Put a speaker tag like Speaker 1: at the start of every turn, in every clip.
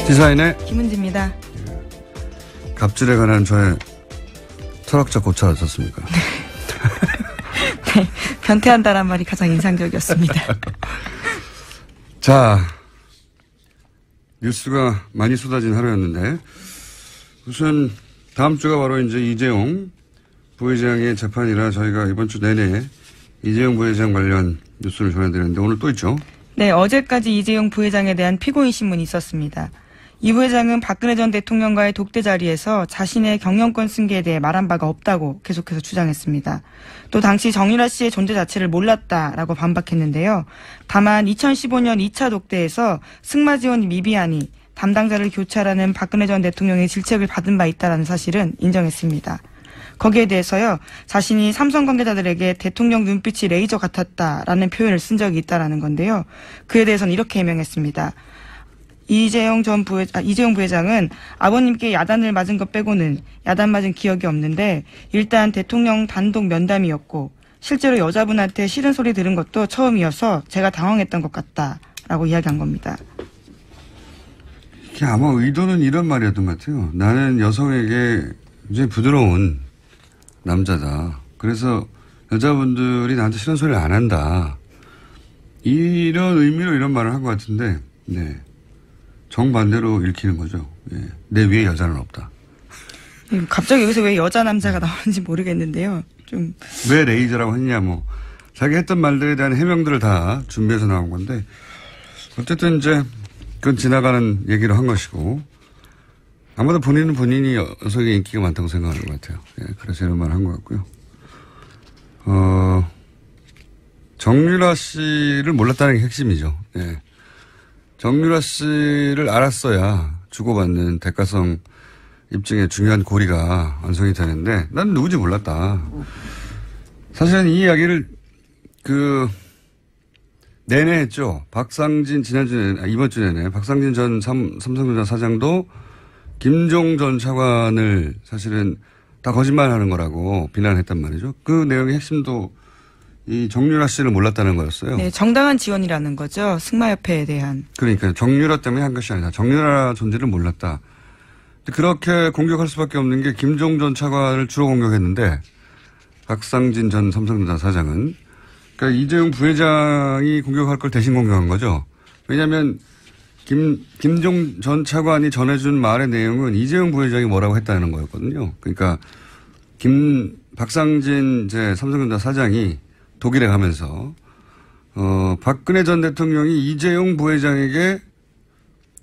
Speaker 1: 시사인의
Speaker 2: 김은지입니다.
Speaker 1: 갑질에 관한 저의 철학적 고찰 어떻습니까?
Speaker 2: 네, 변태한다란 말이 가장 인상적이었습니다.
Speaker 1: 자, 뉴스가 많이 쏟아진 하루였는데 우선 다음 주가 바로 이제 이재용 부회장의 재판이라 저희가 이번 주 내내 이재용 부회장 관련 뉴스를 전해드렸는데 오늘 또 있죠?
Speaker 2: 네, 어제까지 이재용 부회장에 대한 피고인 신문이 있었습니다. 이 부회장은 박근혜 전 대통령과의 독대 자리에서 자신의 경영권 승계에 대해 말한 바가 없다고 계속해서 주장했습니다. 또 당시 정유라 씨의 존재 자체를 몰랐다라고 반박했는데요. 다만 2015년 2차 독대에서 승마지원 미비안이 담당자를 교체하라는 박근혜 전 대통령의 질책을 받은 바 있다는 사실은 인정했습니다. 거기에 대해서요, 자신이 삼성 관계자들에게 대통령 눈빛이 레이저 같았다라는 표현을 쓴 적이 있다라는 건데요. 그에 대해서는 이렇게 해명했습니다. 이재용 부회장은 아버님께 야단을 맞은 것 빼고는 야단 맞은 기억이 없는데 일단 대통령 단독 면담이었고 실제로 여자분한테 싫은 소리 들은 것도 처음이어서 제가 당황했던 것 같다라고 이야기한 겁니다.
Speaker 1: 이게 아마 의도는 이런 말이었던 것 같아요. 나는 여성에게 굉장히 부드러운 남자다. 그래서 여자분들이 나한테 싫은 소리를 안 한다. 이런 의미로 이런 말을 한 것 같은데, 네. 정반대로 읽히는 거죠. 예. 내 위에 여자는 없다.
Speaker 2: 갑자기 여기서 왜 여자 남자가 나오는지 모르겠는데요. 좀.
Speaker 1: 왜 레이저라고 했냐, 뭐. 자기 했던 말들에 대한 해명들을 다 준비해서 나온 건데, 어쨌든 이제, 그건 지나가는 얘기로 한 것이고, 아마도 본인이 여성의 인기가 많다고 생각하는 것 같아요. 예, 그래서 이런 말을 한 것 같고요. 정유라 씨를 몰랐다는 게 핵심이죠. 예. 정유라 씨를 알았어야 주고받는 대가성 입증의 중요한 고리가 완성이 되는데 난 누군지 몰랐다. 사실은 이 이야기를 내내 했죠. 박상진 이번 주 내내 박상진 전 삼성전자 사장도 김종 전 차관을 사실은 다 거짓말하는 거라고 비난했단 말이죠. 그 내용의 핵심도 이 정유라 씨를 몰랐다는 거였어요.
Speaker 2: 네, 정당한 지원이라는 거죠. 승마협회에 대한.
Speaker 1: 그러니까 정유라 때문에 한 것이 아니다. 정유라 존재를 몰랐다. 그렇게 공격할 수밖에 없는 게 김종 전 차관을 주로 공격했는데 박상진 전 삼성전자 사장은 그러니까 이재용 부회장이 공격할 걸 대신 공격한 거죠. 왜냐하면 김종 전 차관이 전해준 말의 내용은 이재용 부회장이 뭐라고 했다는 거였거든요. 그러니까 박상진 삼성전자 사장이 독일에 가면서 박근혜 전 대통령이 이재용 부회장에게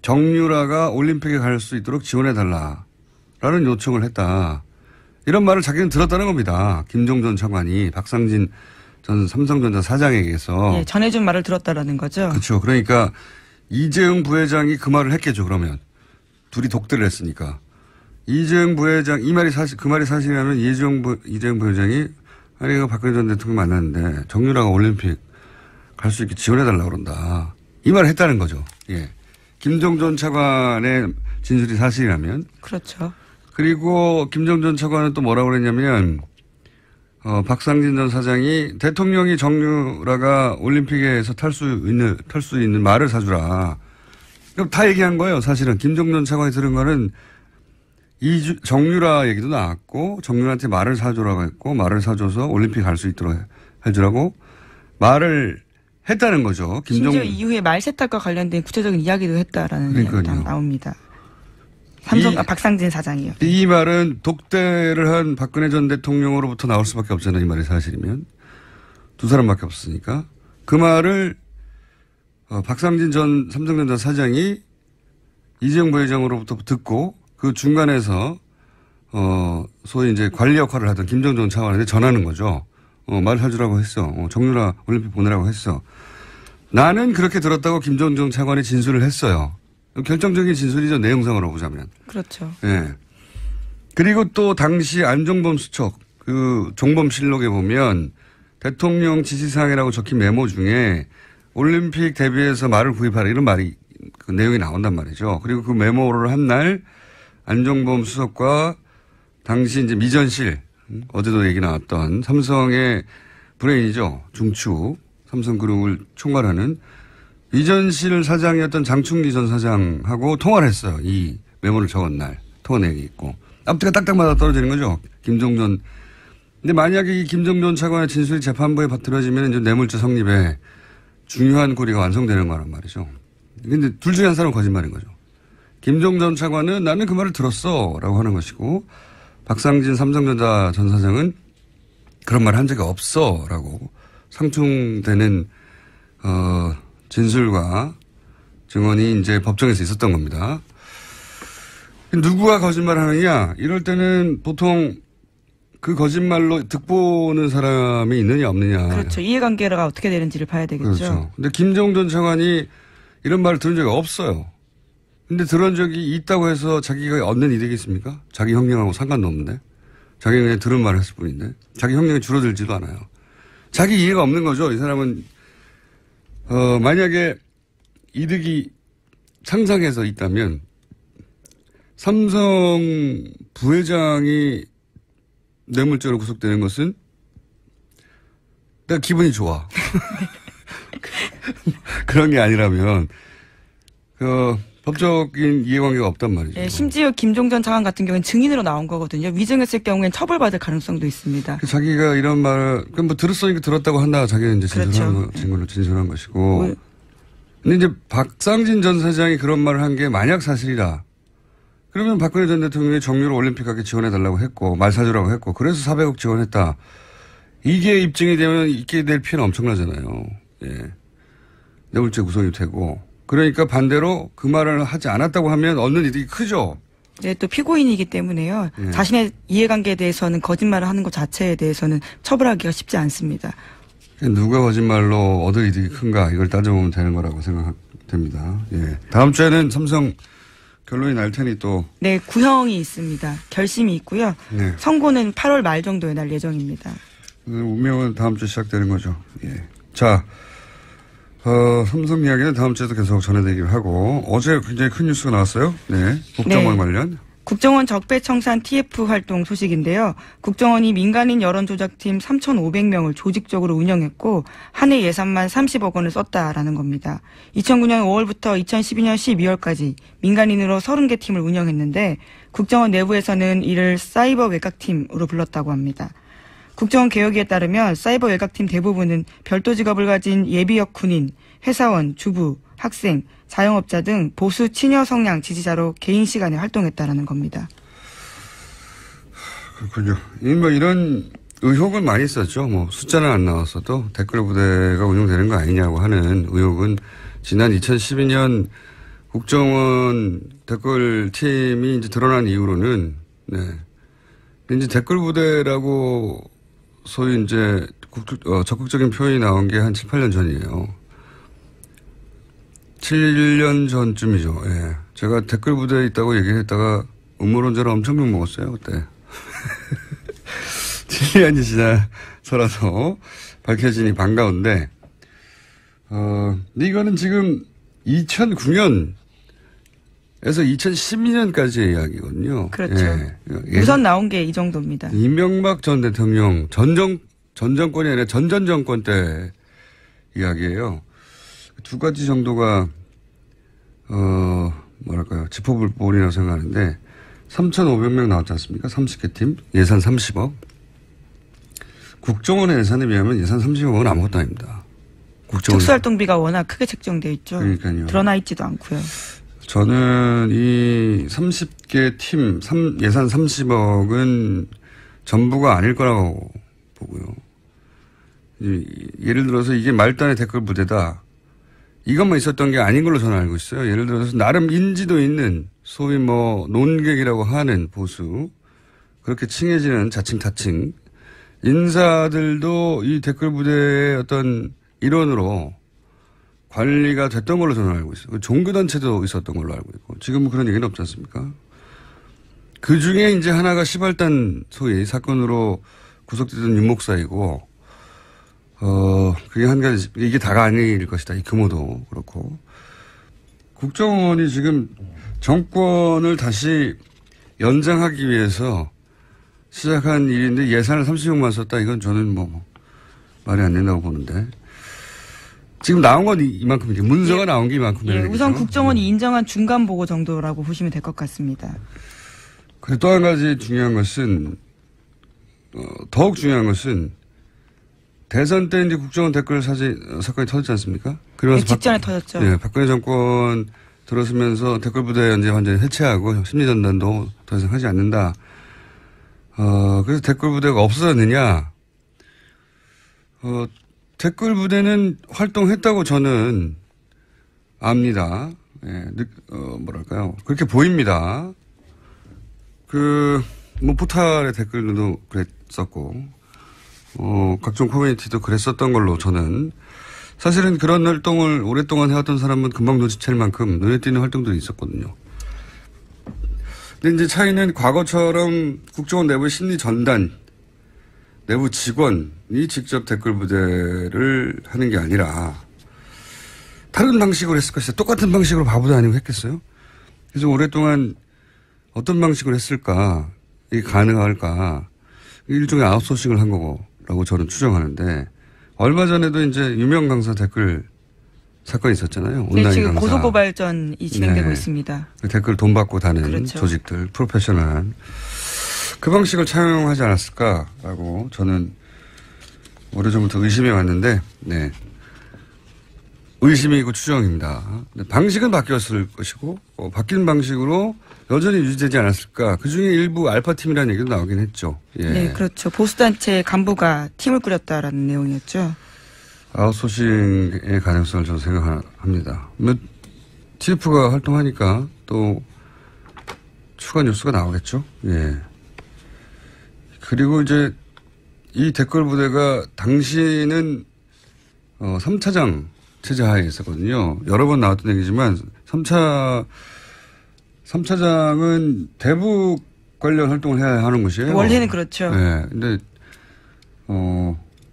Speaker 1: 정유라가 올림픽에 갈 수 있도록 지원해달라라는 요청을 했다. 이런 말을 자기는 들었다는 겁니다. 김종 전 차관이 박상진 전 삼성전자 사장에게서.
Speaker 2: 네, 전해준 말을 들었다라는 거죠.
Speaker 1: 그렇죠. 그러니까 이재용 부회장이 그 말을 했겠죠. 그러면 둘이 독대를 했으니까 이재용 부회장 그 말이 사실이라면 이재용 부회장이 아니, 이거 박근혜 전 대통령 만났는데 정유라가 올림픽 갈 수 있게 지원해달라고 그런다. 이 말을 했다는 거죠. 예. 김종 전 차관의 진술이 사실이라면.
Speaker 2: 그렇죠.
Speaker 1: 그리고 김종 전 차관은 또 뭐라고 그랬냐면, 박상진 전 사장이 대통령이 정유라가 올림픽에서 탈 수 있는 말을 사주라. 그럼 다 얘기한 거예요. 사실은. 김종 전 차관이 들은 거는 정유라 얘기도 나왔고 정유라한테 말을 사주라고 했고 말을 사줘서 올림픽 갈 수 있도록 해주라고 말을 했다는 거죠.
Speaker 2: 심지어 이후에 말 세탁과 관련된 구체적인 이야기도 했다라는 얘기가 나옵니다. 박상진 사장이요.
Speaker 1: 이 말은 독대를 한 박근혜 전 대통령으로부터 나올 수밖에 없잖아요. 이 말이 사실이면. 두 사람밖에 없으니까. 그 말을 박상진 전 삼성전자 사장이 이재용 부회장으로부터 듣고 그 중간에서 소위 이제 관리 역할을 하던 김종 전 차관한테 전하는 거죠. 말 사주라고 했어. 정유라 올림픽 보내라고 했어. 나는 그렇게 들었다고 김종 전 차관이 진술을 했어요. 결정적인 진술이죠. 내용상으로 보자면.
Speaker 2: 그렇죠.
Speaker 1: 예. 그리고 또 당시 안종범 수석 그 종범실록에 보면 대통령 지시사항이라고 적힌 메모 중에 올림픽 대비해서 말을 구입하라 이런 말이 그 내용이 나온단 말이죠. 그리고 그 메모를 한 날 안종범 수석과 당시 이제 미전실 어제도 얘기 나왔던 삼성의 브레인이죠. 중추 삼성그룹을 총괄하는 위전실 사장이었던 장충기 전 사장하고 통화를 했어요. 이 메모를 적은 날. 통화 내역이 있고. 앞뒤가 딱딱 맞아 떨어지는 거죠. 김종전. 근데 만약에 이 김종전 차관의 진술이 재판부에 들어지면 이제 뇌물죄 성립에 중요한 고리가 완성되는 거란 말이죠. 근데 둘 중에 한 사람은 거짓말인 거죠. 김종전 차관은 나는 그 말을 들었어 라고 하는 것이고 박상진 삼성전자 전 사장은 그런 말 한 적이 없어 라고 상충되는 진술과 증언이 이제 법정에서 있었던 겁니다. 누구가 거짓말 하느냐 이럴 때는 보통 그 거짓말로 득보는 사람이 있느냐 없느냐.
Speaker 2: 그렇죠. 이해관계가 어떻게 되는지를 봐야 되겠죠.
Speaker 1: 그렇죠. 근데 김종전 차관이 이런 말을 들은 적이 없어요. 근데 들은 적이 있다고 해서 자기가 얻는 이득이 있습니까? 자기 형량하고 상관도 없는데. 자기가 그냥 들은 말을 했을 뿐인데. 자기 형량이 줄어들지도 않아요. 자기 이해가 없는 거죠. 이 사람은 만약에 이득이 상상해서 있다면 삼성 부회장이 뇌물죄로 구속되는 것은 내가 기분이 좋아. 그런 게 아니라면 법적인 이해관계가 없단 말이죠.
Speaker 2: 네, 심지어 김종전 차관 같은 경우는 증인으로 나온 거거든요. 위증했을 경우엔 처벌받을 가능성도 있습니다.
Speaker 1: 자기가 이런 말을 뭐 들었으니까 들었다고 한다. 자기는 이제
Speaker 2: 그렇죠.
Speaker 1: 진술한 것이고. 근데 이제 박상진 전 사장이 그런 말을 한 게 만약 사실이다. 그러면 박근혜 전 대통령이 정유를 올림픽 가게 지원해달라고 했고 말 사주라고 했고 그래서 400억 지원했다. 이게 입증이 되면 있게 될 피해는 엄청나잖아요. 예. 뇌물죄 구성이 되고. 그러니까 반대로 그 말을 하지 않았다고 하면 얻는 이득이 크죠.
Speaker 2: 네, 또 피고인이기 때문에요.
Speaker 1: 예.
Speaker 2: 자신의 이해관계에 대해서는 거짓말을 하는 것 자체에 대해서는 처벌하기가 쉽지 않습니다.
Speaker 1: 누가 거짓말로 얻을 이득이 큰가 이걸 따져보면 되는 거라고 생각됩니다. 예. 다음 주에는 삼성 결론이 날 테니 또.
Speaker 2: 네, 구형이 있습니다. 결심이 있고요.
Speaker 1: 네.
Speaker 2: 선고는 8월 말 정도에 날 예정입니다.
Speaker 1: 운명은 다음 주에 시작되는 거죠. 예. 자, 삼성 이야기는 다음 주에도 계속 전해드리기로 하고 어제 굉장히 큰 뉴스가 나왔어요. 네. 국정원 관련.
Speaker 2: 국정원 적폐청산 TF 활동 소식인데요. 국정원이 민간인 여론조작팀 3,500명을 조직적으로 운영했고 한 해 예산만 30억 원을 썼다라는 겁니다. 2009년 5월부터 2012년 12월까지 민간인으로 30개 팀을 운영했는데 국정원 내부에서는 이를 사이버 외곽팀으로 불렀다고 합니다. 국정원 개혁위에 따르면 사이버 외곽팀 대부분은 별도 직업을 가진 예비역 군인, 회사원, 주부, 학생, 자영업자 등 보수 친여 성향 지지자로 개인 시간에 활동했다라는 겁니다.
Speaker 1: 그렇군요. 뭐 이런 의혹은 많이 있었죠. 뭐 숫자는 안 나왔어도 댓글 부대가 운영되는 거 아니냐고 하는 의혹은 지난 2012년 국정원 댓글 팀이 이제 드러난 이후로는 네. 이제 댓글 부대라고 소위 이제 적극적인 표현이 나온 게 한 7, 8년 전이에요. 7년 전쯤이죠. 예. 제가 댓글 부대에 있다고 얘기했다가 음모론자를 엄청 욕먹었어요, 그때. 7년이 지나서라서 밝혀지니 반가운데, 근데 이거는 지금 2009년에서 2012년까지의 이야기거든요.
Speaker 2: 그렇죠.
Speaker 1: 예.
Speaker 2: 우선 나온 게 이 정도입니다.
Speaker 1: 이명박 전 대통령 전 정권이 아니라 전 정권 때 이야기예요. 두 가지 정도가 뭐랄까요 짚어볼 볼이라고 생각하는데 3,500명 나왔지 않습니까? 30개 팀 예산 30억. 국정원의 예산에 비하면 예산 30억은 아무것도 아닙니다.
Speaker 2: 특수활동비가 워낙 크게 책정되어 있죠.
Speaker 1: 그러니까요.
Speaker 2: 드러나 있지도 않고요.
Speaker 1: 저는 이 30개 팀 예산 30억은 전부가 아닐 거라고 보고요. 예를 들어서 이게 말단의 댓글 부대다. 이것만 있었던 게 아닌 걸로 저는 알고 있어요. 예를 들어서 나름 인지도 있는 소위 뭐 논객이라고 하는 보수 그렇게 칭해지는 자칭 타칭 인사들도 이 댓글 부대의 어떤 일원으로 관리가 됐던 걸로 저는 알고 있어요. 종교단체도 있었던 걸로 알고 있고 지금은 그런 얘기는 없지 않습니까? 그 중에 이제 하나가 시발단 소위 사건으로 구속되던 윤목사이고 그게 한 가지, 이게 다가 아닐 것이다. 이 규모도 그렇고. 국정원이 지금 정권을 다시 연장하기 위해서 시작한 일인데 예산을 30억만 썼다. 이건 저는 뭐 말이 안 된다고 보는데. 지금 나온 건 이만큼이죠. 문서가 나온 게 이만큼이에요.
Speaker 2: 예, 우선 국정원이 인정한 중간 보고 정도라고 보시면 될 것 같습니다.
Speaker 1: 그리고 또 한 가지 중요한 것은 더욱 중요한 것은 대선 때 이제 국정원 댓글 사건이 터졌지 않습니까? 그러면서
Speaker 2: 네, 직전에 터졌죠.
Speaker 1: 네, 박근혜 정권 들어서면서 댓글 부대 이제 완전히 해체하고 심리전단도 더 이상 하지 않는다. 그래서 댓글 부대가 없어졌느냐? 댓글 부대는 활동했다고 저는 압니다. 예, 뭐랄까요. 그렇게 보입니다. 포탈의 댓글도 그랬었고, 각종 커뮤니티도 그랬었던 걸로 저는 사실은 그런 활동을 오랫동안 해왔던 사람은 금방 눈치챌 만큼 눈에 띄는 활동들이 있었거든요. 근데 이제 차이는 과거처럼 국정원 내부 심리 전단, 내부 직원이 직접 댓글 부대를 하는 게 아니라 다른 방식으로 했을 것이다. 똑같은 방식으로 바보도 아니고 했겠어요? 그래서 오랫동안 어떤 방식으로 했을까? 이게 가능할까? 일종의 아웃소싱을 한 거라고 저는 추정하는데 얼마 전에도 이제 유명 강사 댓글 사건이 있었잖아요. 온라인
Speaker 2: 네, 지금
Speaker 1: 강사.
Speaker 2: 고소고발전이 진행되고
Speaker 1: 네.
Speaker 2: 있습니다.
Speaker 1: 그 댓글 돈 받고 다는
Speaker 2: 그렇죠.
Speaker 1: 조직들, 프로페셔널한 그 방식을 차용하지 않았을까라고 저는 오래전부터 의심해 왔는데, 네. 의심이고 추정입니다. 방식은 바뀌었을 것이고, 바뀐 방식으로 여전히 유지되지 않았을까. 그 중에 일부 알파팀이라는 얘기도 나오긴 했죠. 예.
Speaker 2: 네, 그렇죠. 보수단체 간부가 팀을 꾸렸다라는 내용이었죠.
Speaker 1: 아웃소싱의 가능성을 저는 생각합니다. TF가 활동하니까 또 추가 뉴스가 나오겠죠. 예. 그리고 이제 이 댓글 부대가 당시는 3차장 체제 하에 있었거든요. 여러 번 나왔던 얘기지만 3차장은 대북 관련 활동을 해야 하는 것이에요.
Speaker 2: 원래는 그렇죠.
Speaker 1: 네. 근데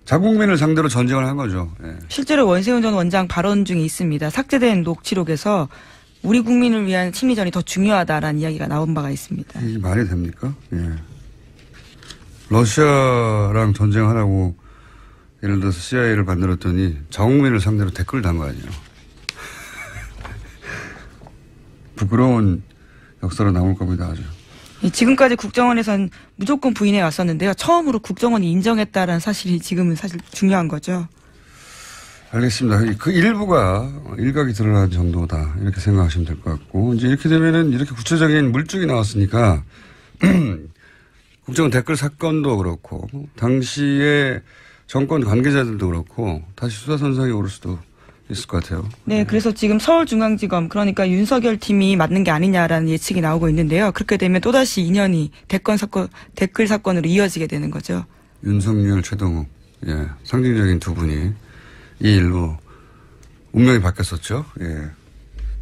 Speaker 1: 자국민을 상대로 전쟁을 한 거죠. 네.
Speaker 2: 실제로 원세훈 전 원장 발언 중에 있습니다. 삭제된 녹취록에서 우리 국민을 위한 심리전이 더 중요하다라는 이야기가 나온 바가 있습니다.
Speaker 1: 이게 말이 됩니까? 예. 러시아랑 전쟁하라고 예를 들어서 CIA를 만들었더니 자국민을 상대로 댓글을 단 거 아니에요. 부끄러운 역사로 남을 겁니다. 아주.
Speaker 2: 지금까지 국정원에선 무조건 부인해 왔었는데요. 처음으로 국정원이 인정했다라는 사실이 지금은 사실 중요한 거죠.
Speaker 1: 알겠습니다. 그 일부가 일각이 드러난 정도다. 이렇게 생각하시면 될 것 같고. 이제 이렇게 되면은 이렇게 구체적인 물증이 나왔으니까 국정원 댓글 사건도 그렇고 당시에 정권 관계자들도 그렇고 다시 수사선상에 오를 수도 있을 것 같아요.
Speaker 2: 네, 그래서 지금 서울중앙지검 그러니까 윤석열 팀이 맞는 게 아니냐라는 예측이 나오고 있는데요. 그렇게 되면 또다시 인연이 댓글 사건으로 이어지게 되는 거죠.
Speaker 1: 윤석열, 최동욱, 예, 상징적인 두 분이 이 일로 운명이 바뀌었었죠. 예,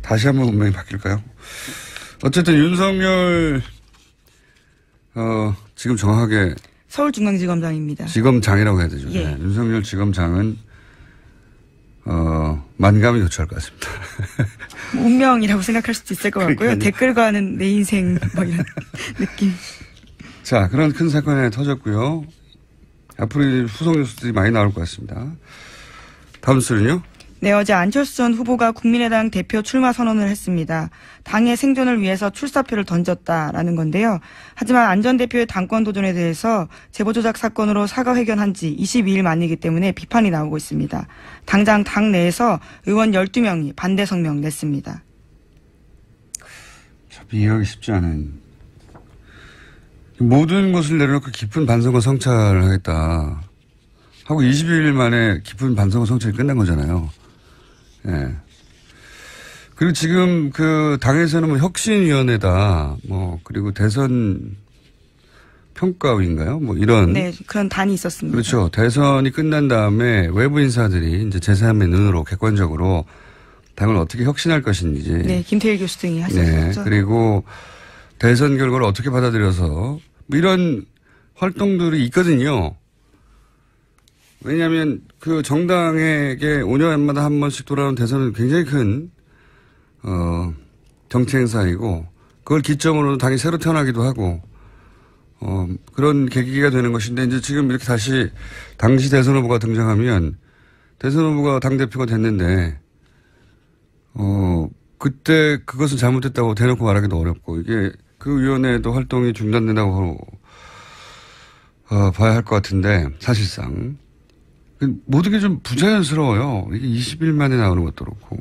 Speaker 1: 다시 한번 운명이 바뀔까요? 어쨌든 윤석열 지금 정확하게
Speaker 2: 서울중앙지검장입니다.
Speaker 1: 지검장이라고 해야 되죠.
Speaker 2: 예.
Speaker 1: 네, 윤석열 지검장은 만감이 교차할 것 같습니다.
Speaker 2: 운명이라고 생각할 수도 있을 것 같고요.
Speaker 1: 그러니까요.
Speaker 2: 댓글과는 내 인생 뭐 이런 느낌.
Speaker 1: 자, 그런 큰 사건이 하나 터졌고요. 앞으로 후속 뉴스들이 많이 나올 것 같습니다. 다음 뉴스는요?
Speaker 2: 네, 어제 안철수 전 후보가 국민의당 대표 출마 선언을 했습니다. 당의 생존을 위해서 출사표를 던졌다라는 건데요. 하지만 안 전 대표의 당권 도전에 대해서 제보 조작 사건으로 사과 회견한 지 22일 만이기 때문에 비판이 나오고 있습니다. 당장 당 내에서 의원 12명이 반대 성명 냈습니다.
Speaker 1: 참 이해하기 쉽지 않은. 모든 것을 내려놓고 깊은 반성과 성찰을 하겠다 하고 22일 만에 깊은 반성과 성찰이 끝난 거잖아요. 예. 그리고 지금 그 당에서는 뭐 혁신위원회다, 그리고 대선 평가위인가요? 이런.
Speaker 2: 네, 그런 단이 있었습니다.
Speaker 1: 그렇죠. 대선이 끝난 다음에 외부 인사들이 이제 제3의 눈으로 객관적으로 당을 어떻게 혁신할 것인지.
Speaker 2: 네, 김태일 교수 등이 하셨죠.
Speaker 1: 네. 그리고 대선 결과를 어떻게 받아들여서 이런 활동들이 있거든요. 왜냐하면 그 정당에게 5년마다 한 번씩 돌아오는 대선은 굉장히 큰 정치 행사이고 그걸 기점으로 당이 새로 태어나기도 하고 그런 계기가 되는 것인데 이제 지금 이렇게 다시 당시 대선 후보가 등장하면 대선 후보가 당대표가 됐는데, 그때 그것은 잘못됐다고 대놓고 말하기도 어렵고, 이게 그 위원회도 활동이 중단된다고, 봐야 할 것 같은데, 사실상. 모든 게 좀 부자연스러워요. 이게 20일 만에 나오는 것도 그렇고.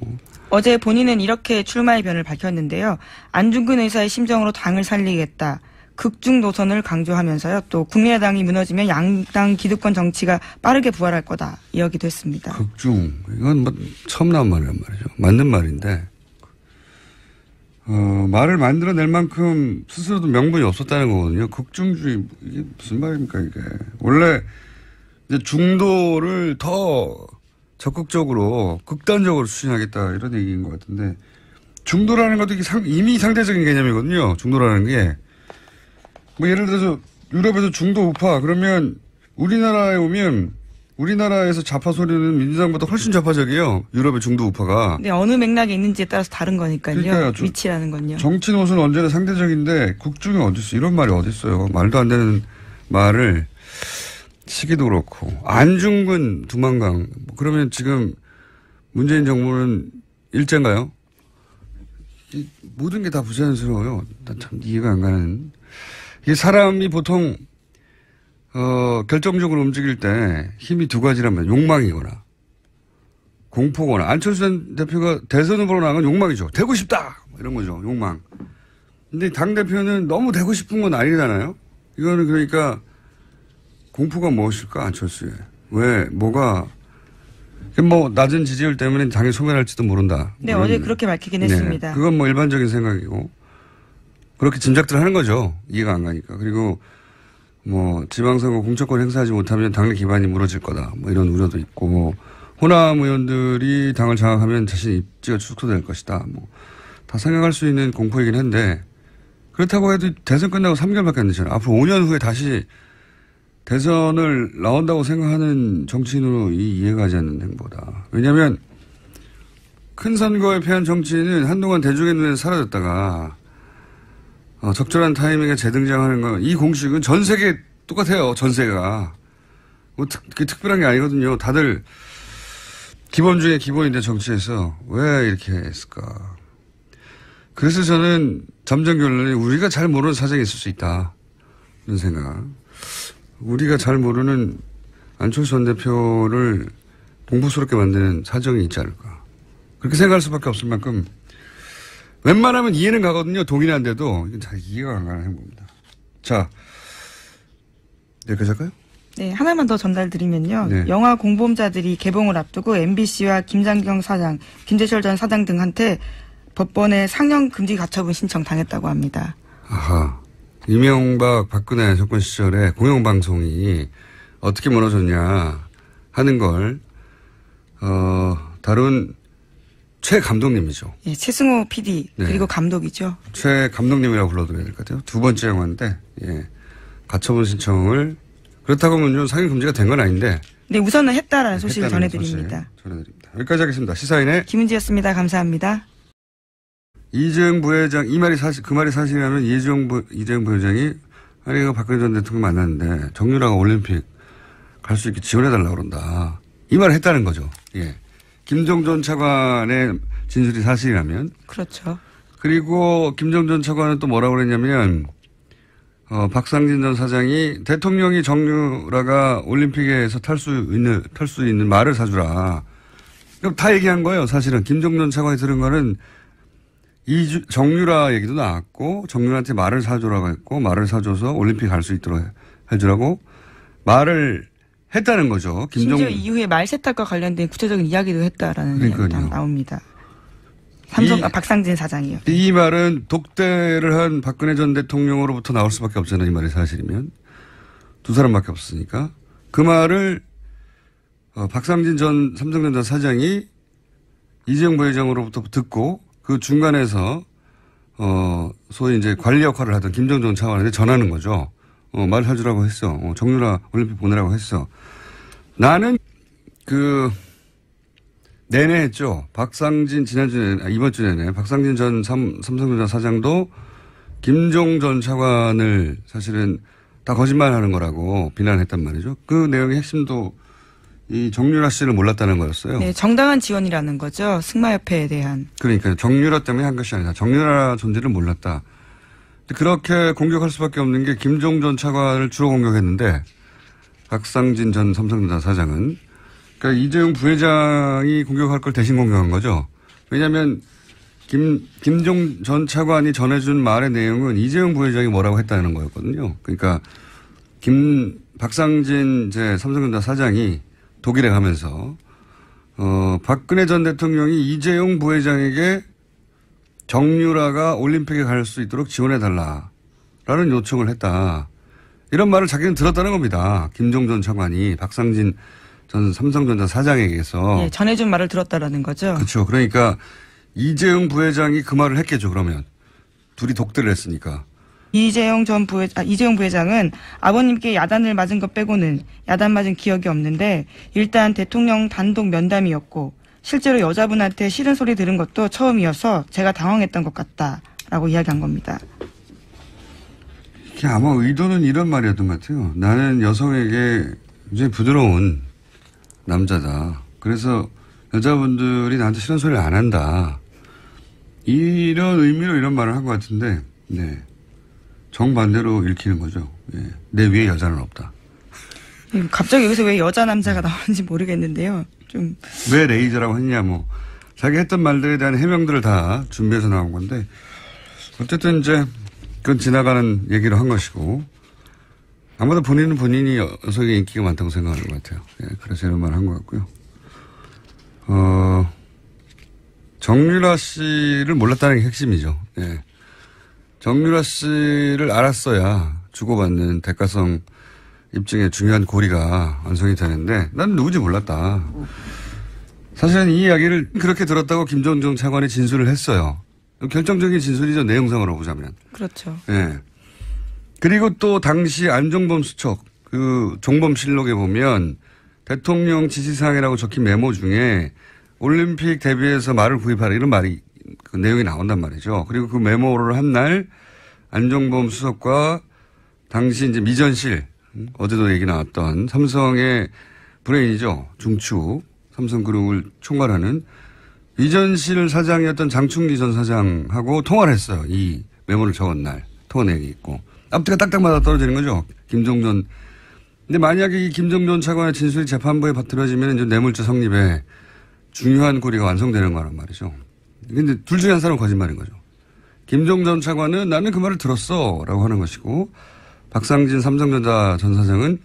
Speaker 2: 어제 본인은 이렇게 출마의 변을 밝혔는데요. 안중근 의사의 심정으로 당을 살리겠다. 극중 노선을 강조하면서요. 또 국민의당이 무너지면 양당 기득권 정치가 빠르게 부활할 거다. 이야기도 했습니다.
Speaker 1: 극중. 이건 뭐 처음 나온 말이란 말이죠. 맞는 말인데. 말을 만들어낼 만큼 스스로도 명분이 없었다는 거거든요. 극중주의. 이게 무슨 말입니까, 이게. 원래 이제 중도를 더 적극적으로, 극단적으로 추진하겠다. 이런 얘기인 것 같은데. 중도라는 것도 이미 상대적인 개념이거든요. 중도라는 게. 뭐 예를 들어서 유럽에서 중도 우파 그러면 우리나라에 오면 우리나라에서 좌파 소리는 민주당보다 훨씬 좌파적이에요. 유럽의 중도 우파가.
Speaker 2: 네, 어느 맥락에 있는지에 따라서 다른 거니까요.
Speaker 1: 그러니까요.
Speaker 2: 위치라는 건요.
Speaker 1: 정치 노선은 언제나 상대적인데 국중이 어디 있어? 이런 말이 어디 있어요? 말도 안 되는 말을 시기도 그렇고. 안중근 두만강. 그러면 지금 문재인 정부는 일제인가요? 모든 게 다 부자연스러워요. 난 참 이해가 안 가는. 이 사람이 보통 결정적으로 움직일 때 힘이 두 가지란 말이에요. 욕망이거나 공포거나. 안철수 전 대표가 대선 후보로 나간 건 욕망이죠. 되고 싶다 이런 거죠. 욕망. 근데 당대표는 너무 되고 싶은 건 아니잖아요. 이거는 그러니까 공포가 무엇일까 안철수에. 왜 뭐가 뭐 낮은 지지율 때문에 당이 소멸할지도 모른다.
Speaker 2: 네, 어제 그렇게 밝히긴 했습니다.
Speaker 1: 그건 뭐 일반적인 생각이고 그렇게 짐작들 하는 거죠. 이해가 안 가니까. 그리고 뭐 지방선거 공천권 행사하지 못하면 당내 기반이 무너질 거다. 뭐 이런 우려도 있고 뭐 호남 의원들이 당을 장악하면 자신의 입지가 축소될 것이다. 뭐 다 생각할 수 있는 공포이긴 한데 그렇다고 해도 대선 끝나고 3개월밖에 안 되잖아요. 앞으로 5년 후에 다시 대선을 나온다고 생각하는 정치인으로 이해가 가지 않는 행보다. 왜냐하면 큰 선거에 패한 정치인은 한동안 대중의 눈에서 사라졌다가 적절한 타이밍에 재등장하는 거, 이 공식은 전 세계 똑같아요. 전 세계가. 뭐 그게 특별한 게 아니거든요. 다들 기본 중에 기본인데 정치에서 왜 이렇게 했을까. 그래서 저는 잠정 결론이 우리가 잘 모르는 사정이 있을 수 있다. 이런 생각. 우리가 잘 모르는 안철수 전 대표를 공포스럽게 만드는 사정이 있지 않을까. 그렇게 생각할 수밖에 없을 만큼 웬만하면 이해는 가거든요. 동의는 안 돼도 이건 잘 이해가 안 가는 행보입니다. 자, 여기까지 할까요?
Speaker 2: 네, 하나만 더 전달드리면요.
Speaker 1: 네.
Speaker 2: 영화 공범자들이 개봉을 앞두고 MBC와 김장경 사장, 김재철 전 사장 등한테 법원에 상영 금지 가처분 신청 당했다고 합니다.
Speaker 1: 아하. 이명박 박근혜 정권 시절에 공영방송이 어떻게 무너졌냐 하는 걸 다룬 최 감독님이죠.
Speaker 2: 예, 최승호 PD
Speaker 1: 네.
Speaker 2: 그리고 감독이죠.
Speaker 1: 최 감독님이라고 불러드려야 될 것 같아요. 두 번째 영화인데 가처분 신청을 그렇다고 하면 상영 금지가 된 건 아닌데.
Speaker 2: 네, 우선은 했다라는 소식을 전해드립니다.
Speaker 1: 전해드립니다. 여기까지 하겠습니다. 시사인의
Speaker 2: 김은지였습니다. 감사합니다.
Speaker 1: 이재용 부회장 그 말이 사실이라면 이재용 부회장이 아니 박근혜 전 대통령 만났는데 정유라가 올림픽 갈 수 있게 지원해달라고 그런다. 이 말을 했다는 거죠. 예. 김종 전 차관의 진술이 사실이라면.
Speaker 2: 그렇죠. 그리고
Speaker 1: 김종 전 차관은 또 뭐라고 그랬냐면, 박상진 전 사장이 대통령이 정유라가 올림픽에서 탈 수 있는 말을 사주라. 그럼 다 얘기한 거예요. 사실은. 김종 전 차관이 들은 거는 정유라 얘기도 나왔고, 정유라한테 말을 사주라고 했고, 말을 사줘서 올림픽 갈 수 있도록 해주라고 말을 했다는 거죠.
Speaker 2: 심지어 이후에 말 세탁과 관련된 구체적인 이야기도 했다라는 이야기가 나옵니다. 박상진 사장이요.
Speaker 1: 이 말은 독대를 한 박근혜 전 대통령으로부터 나올 수밖에 없잖아요. 이 말이 사실이면. 두 사람밖에 없으니까. 그 말을 박상진 전 삼성전자 사장이 이재용 부회장으로부터 듣고 그 중간에서 소위 이제 관리 역할을 하던 김정전 차관한테 전하는 거죠. 말해주라고 했어. 정유라 올림픽 보내라고 했어. 나는 내내 했죠. 박상진 이번 주 내내 박상진 전 삼성전자 사장도 김종 전 차관을 사실은 다 거짓말하는 거라고 비난했단 말이죠. 그 내용의 핵심도 이 정유라 씨를 몰랐다는 거였어요.
Speaker 2: 네, 정당한 지원이라는 거죠. 승마협회에 대한.
Speaker 1: 그러니까 정유라 때문에 한 것이 아니라 정유라 존재를 몰랐다. 그렇게 공격할 수밖에 없는 게 김종 전 차관을 주로 공격했는데 박상진 전 삼성전자 사장은 그러니까 이재용 부회장이 공격할 걸 대신 공격한 거죠. 왜냐하면 김종 전 차관이 전해준 말의 내용은 이재용 부회장이 뭐라고 했다는 거였거든요. 그러니까 박상진 이제 삼성전자 사장이 독일에 가면서 박근혜 전 대통령이 이재용 부회장에게 정유라가 올림픽에 갈 수 있도록 지원해달라라는 요청을 했다. 이런 말을 자기는 들었다는 겁니다. 김종 전 차관이 박상진 전 삼성전자 사장에게서.
Speaker 2: 네, 전해준 말을 들었다라는 거죠.
Speaker 1: 그렇죠. 그러니까 이재용 부회장이 그 말을 했겠죠. 그러면 둘이 독대를 했으니까.
Speaker 2: 이재용 부회장은 아버님께 야단을 맞은 것 빼고는 야단 맞은 기억이 없는데 일단 대통령 단독 면담이었고 실제로 여자분한테 싫은 소리 들은 것도 처음이어서 제가 당황했던 것 같다라고 이야기한 겁니다.
Speaker 1: 이게 아마 의도는 이런 말이었던 것 같아요. 나는 여성에게 굉장히 부드러운 남자다. 그래서 여자분들이 나한테 싫은 소리를 안 한다. 이런 의미로 이런 말을 한 것 같은데, 네. 정반대로 읽히는 거죠. 예. 내 위에 여자는 없다.
Speaker 2: 갑자기 여기서 왜 여자 남자가 나오는지 모르겠는데요. 좀.
Speaker 1: 왜 레이저라고 했냐, 자기 했던 말들에 대한 해명들을 다 준비해서 나온 건데, 어쨌든 이제, 그건 지나가는 얘기로 한 것이고, 아마도 본인이 여성의 인기가 많다고 생각하는 것 같아요. 예, 그래서 이런 말을 한 것 같고요. 정유라 씨를 몰랐다는 게 핵심이죠. 예. 정유라 씨를 알았어야 주고받는 대가성 입증의 중요한 고리가 완성이 되는데 난 누군지 몰랐다. 사실은 이 이야기를 그렇게 들었다고 김종정 차관이 진술을 했어요. 결정적인 진술이죠. 내용상으로 보자면.
Speaker 2: 그렇죠.
Speaker 1: 예. 그리고 또 당시 안종범 수석 그 종범실록에 보면 대통령 지시사항이라고 적힌 메모 중에 올림픽 대비해서 말을 구입하라 이런 말이 그 내용이 나온단 말이죠. 그리고 그 메모를 한 날 안종범 수석과 당시 이제 미전실 어제도 얘기 나왔던 삼성의 브레인이죠. 중추 삼성그룹을 총괄하는 미전실 사장이었던 장충기 전 사장하고 통화를 했어요. 이 메모를 적은 날 통화 내용이 있고 앞뒤가 딱딱 맞아 떨어지는 거죠. 김종전. 근데 만약에 이 김종전 차관의 진술이 재판부에 받들어지면 이제 뇌물죄 성립에 중요한 고리가 완성되는 거란 말이죠. 근데 둘 중에 한 사람은 거짓말인 거죠. 김종전 차관은 나는 그 말을 들었어 라고 하는 것이고 박상진 삼성전자 전 사장은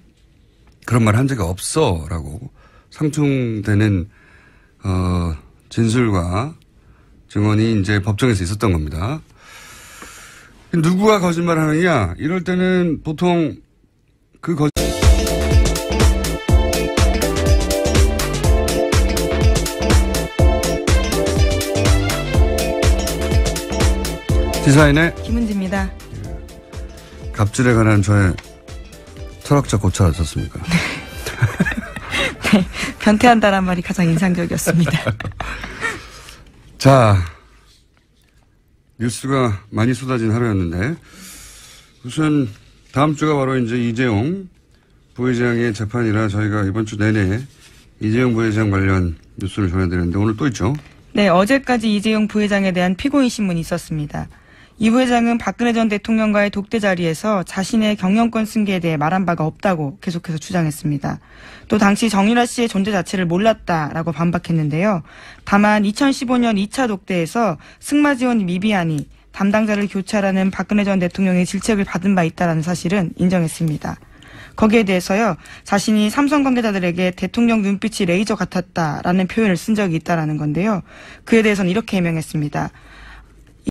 Speaker 1: 그런 말 한 적이 없어 라고 상충되는 진술과 증언이 이제 법정에서 있었던 겁니다. 누구가 거짓말 하느냐 이럴 때는 보통 그 시사인의
Speaker 2: 김은지입니다.
Speaker 1: 갑질에 관한 저의 철학적 고찰 어떻습니까?
Speaker 2: 네, 변태한다란 말이 가장 인상적이었습니다.
Speaker 1: 자, 뉴스가 많이 쏟아진 하루였는데 우선 다음 주가 바로 이제 이재용 부회장의 재판이라 저희가 이번 주 내내 이재용 부회장 관련 뉴스를 전해드렸는데 오늘 또 있죠?
Speaker 2: 네, 어제까지 이재용 부회장에 대한 피고인 신문이 있었습니다. 이 부회장은 박근혜 전 대통령과의 독대 자리에서 자신의 경영권 승계에 대해 말한 바가 없다고 계속해서 주장했습니다. 또 당시 정유라 씨의 존재 자체를 몰랐다라고 반박했는데요. 다만 2015년 2차 독대에서 승마 지원 미비하니 담당자를 교체하라는 박근혜 전 대통령의 질책을 받은 바 있다는 사실은 인정했습니다. 거기에 대해서요. 자신이 삼성 관계자들에게 대통령 눈빛이 레이저 같았다라는 표현을 쓴 적이 있다라는 건데요. 그에 대해서는 이렇게 해명했습니다.